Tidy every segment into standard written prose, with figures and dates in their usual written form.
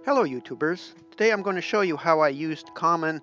Hello YouTubers. Today I'm going to show you how I used common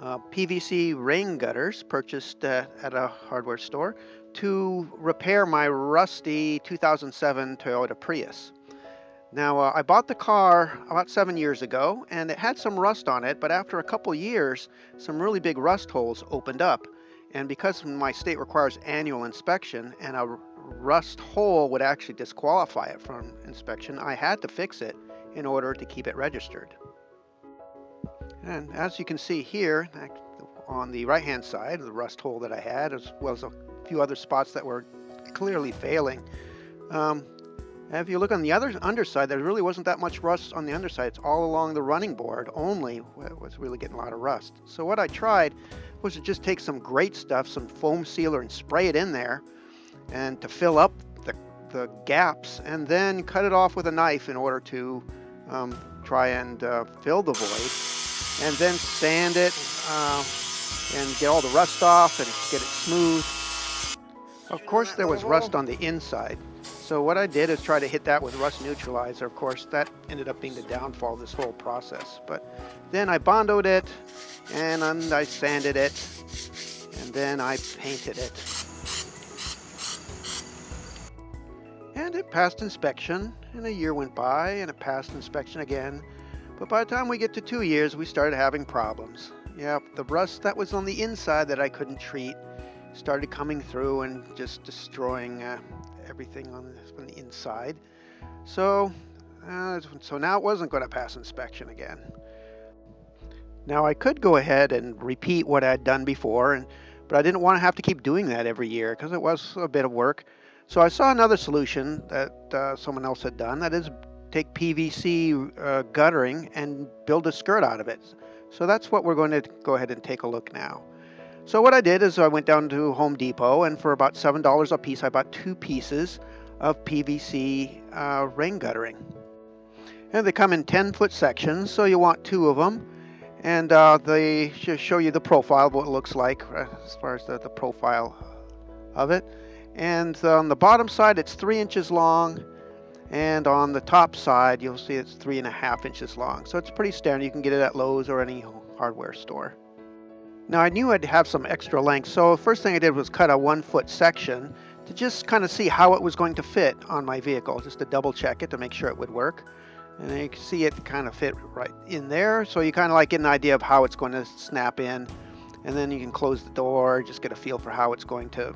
PVC rain gutters purchased at a hardware store to repair my rusty 2007 Toyota Prius. Now I bought the car about 7 years ago and it had some rust on it, but after a couple years some really big rust holes opened up, and because my state requires annual inspection and a rust hole would actually disqualify it from inspection, I had to fix it in order to keep it registered. And as you can see here, on the right-hand side, the rust hole that I had, as well as a few other spots that were clearly failing. Um, if you look on the other underside, there really wasn't that much rust on the underside. It's all along the running board only was really getting a lot of rust. So what I tried was to just take some great stuff, some foam sealer, and spray it in there, and to fill up the gaps, and then cut it off with a knife in order to try and fill the void, and then sand it and get all the rust off and get it smooth. Of course, there was rust on the inside, so what I did is try to hit that with rust neutralizer. Of course, that ended up being the downfall of this whole process. But then I bondoed it, and I sanded it, and then I painted it. And it passed inspection, and a year went by, and it passed inspection again. But by the time we get to 2 years, we started having problems. Yeah, the rust that was on the inside that I couldn't treat started coming through and just destroying everything on the inside. So now it wasn't going to pass inspection again. Now I could go ahead and repeat what I'd done before, but I didn't want to have to keep doing that every year because it was a bit of work. So I saw another solution that someone else had done, that is take PVC guttering and build a skirt out of it. So that's what we're going to go ahead and take a look now. So what I did is I went down to Home Depot, and for about $7 a piece I bought 2 pieces of PVC rain guttering. And they come in 10-foot sections, so you want 2 of them. And they show you the profile of what it looks like as far as the profile of it. And on the bottom side it's 3 inches long, and on the top side you'll see it's 3.5 inches long. So it's pretty standard. You can get it at Lowe's or any hardware store. Now I knew I'd have some extra length, so the first thing I did was cut a 1-foot section to just kind of see how it was going to fit on my vehicle, just to double check it to make sure it would work. And then you can see it kind of fit right in there, so you kind of like get an idea of how it's going to snap in, and then you can close the door, just get a feel for how it's going to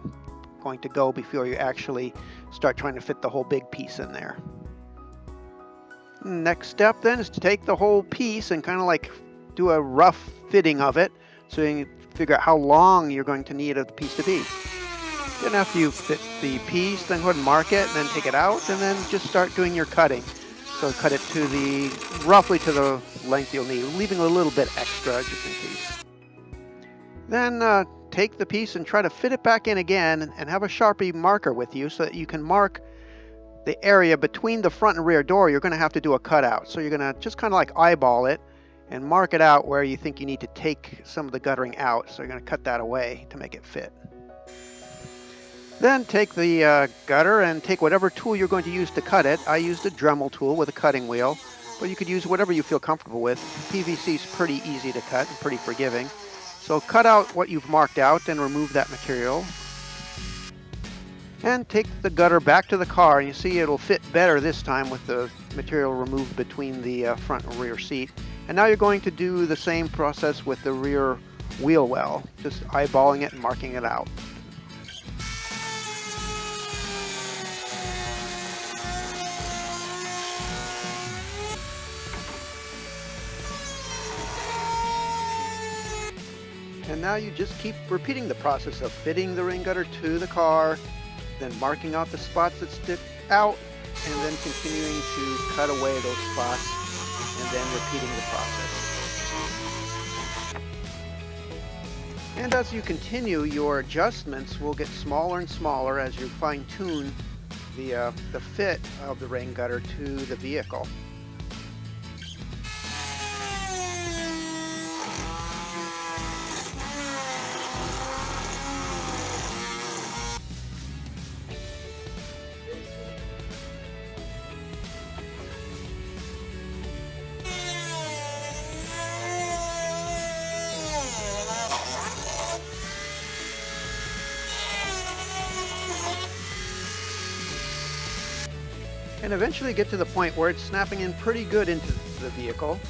go before you actually start trying to fit the whole big piece in there. Next step then is to take the whole piece and kind of like do a rough fitting of it, so you can figure out how long you're going to need the piece to be. Then after you fit the piece, then go ahead and mark it, and then take it out, and then just start doing your cutting. So cut it to roughly to the length you'll need, leaving a little bit extra just in case. Then take the piece and try to fit it back in again, and have a Sharpie marker with you so that you can mark the area between the front and rear door. You're going to have to do a cutout. So you're going to just kind of like eyeball it and mark it out where you think you need to take some of the guttering out. So you're going to cut that away to make it fit. Then take the gutter and take whatever tool you're going to use to cut it. I used a Dremel tool with a cutting wheel, but you could use whatever you feel comfortable with. PVC is pretty easy to cut and pretty forgiving. So cut out what you've marked out and remove that material. And take the gutter back to the car, and you see it'll fit better this time with the material removed between the front and rear seat. And now you're going to do the same process with the rear wheel well, just eyeballing it and marking it out. And now you just keep repeating the process of fitting the rain gutter to the car, then marking out the spots that stick out, and then continuing to cut away those spots, and then repeating the process. And as you continue, your adjustments will get smaller and smaller as you fine-tune the fit of the rain gutter to the vehicle. and eventually get to the point where it's snapping in pretty good into the vehicle.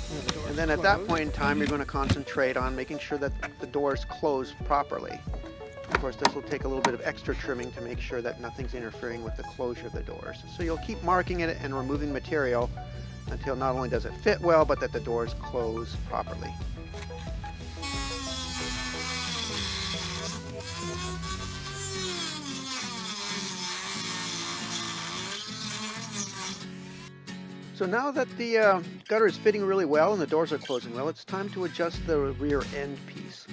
And then at that point in time, you're going to concentrate on making sure that the doors close properly. Of course, this will take a little bit of extra trimming to make sure that nothing's interfering with the closure of the doors. So you'll keep marking it and removing material until not only does it fit well, but that the doors close properly. So now that the gutter is fitting really well and the doors are closing well, it's time to adjust the rear end piece.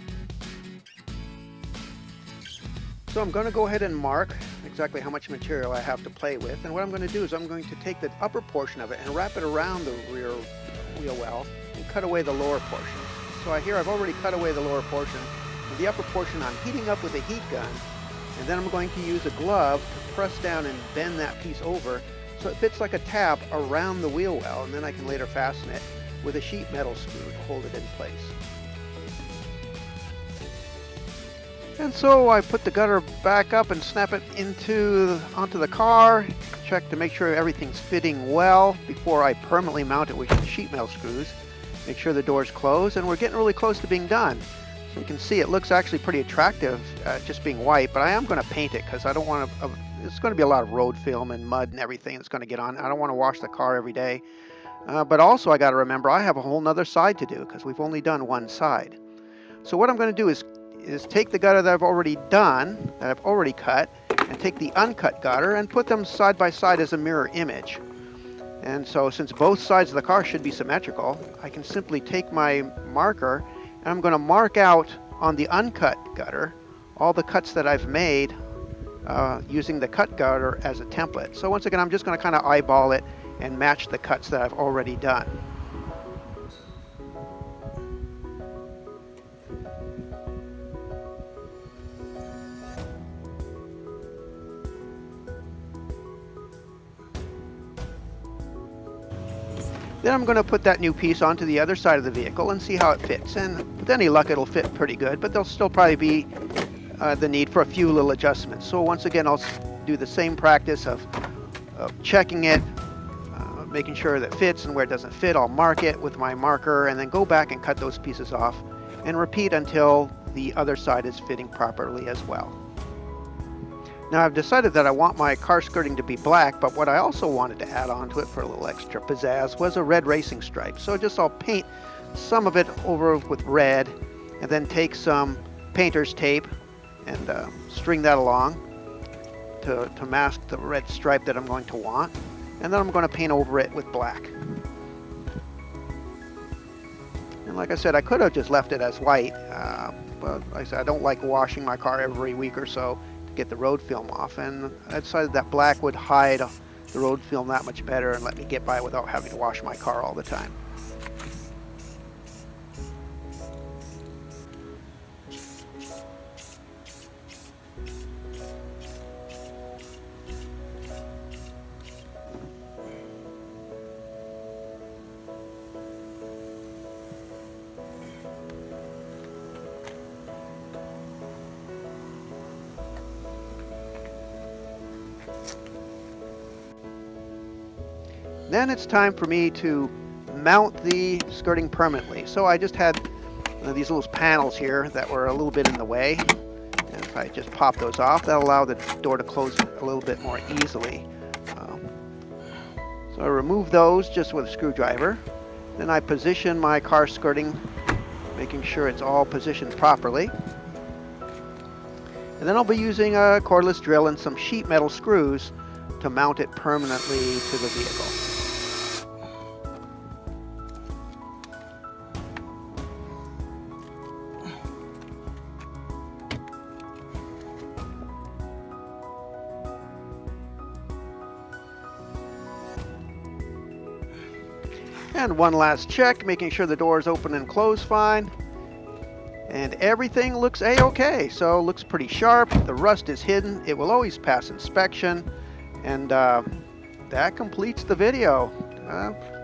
So I'm going to go ahead and mark exactly how much material I have to play with, and what I'm going to do is I'm going to take the upper portion of it and wrap it around the rear wheel well and cut away the lower portion. So I've already cut away the lower portion. And the upper portion I'm heating up with a heat gun, and then I'm going to use a glove to press down and bend that piece over so it fits like a tab around the wheel well, and then I can later fasten it with a sheet metal screw to hold it in place. And so I put the gutter back up and snap it onto the car, check to make sure everything's fitting well before I permanently mount it with sheet metal screws. Make sure the door's closed, and we're getting really close to being done. So you can see it looks actually pretty attractive just being white, but I am going to paint it because I don't want to, it's going to be a lot of road film and mud and everything that's going to get on. I don't want to wash the car every day. But also I got to remember I have a whole nother side to do because we've only done one side. So what I'm going to do is take the gutter that I've already done, that I've already cut, and take the uncut gutter and put them side by side as a mirror image. And so since both sides of the car should be symmetrical, I can simply take my marker and I'm going to mark out on the uncut gutter all the cuts that I've made using the cut gutter as a template. So once again, I'm just going to kind of eyeball it and match the cuts that I've already done. Then I'm going to put that new piece onto the other side of the vehicle and see how it fits. And with any luck, it'll fit pretty good, but there'll still probably be the need for a few little adjustments. So once again, I'll do the same practice of checking it, making sure that it fits, and where it doesn't fit, I'll mark it with my marker and then go back and cut those pieces off and repeat until the other side is fitting properly as well. Now I've decided that I want my car skirting to be black, but what I also wanted to add on to it for a little extra pizzazz was a red racing stripe. So I'll paint some of it over with red and then take some painter's tape and string that along to mask the red stripe that I'm going to want. And then I'm going to paint over it with black. And like I said, I could have just left it as white, but like I said, I don't like washing my car every week or so get the road film off, and I decided that black would hide the road film that much better and let me get by without having to wash my car all the time. Then it's time for me to mount the skirting permanently. So I just had these little panels here that were a little bit in the way. And if I just pop those off, that'll allow the door to close a little bit more easily. So I remove those just with a screwdriver. Then I position my car skirting, making sure it's all positioned properly. And then I'll be using a cordless drill and some sheet metal screws to mount it permanently to the vehicle. And one last check, making sure the doors open and close fine. And everything looks a-okay, so looks pretty sharp. The rust is hidden. It will always pass inspection. And that completes the video.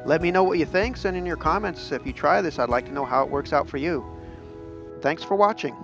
Let me know what you think. Send in your comments. If you try this, I'd like to know how it works out for you. Thanks for watching.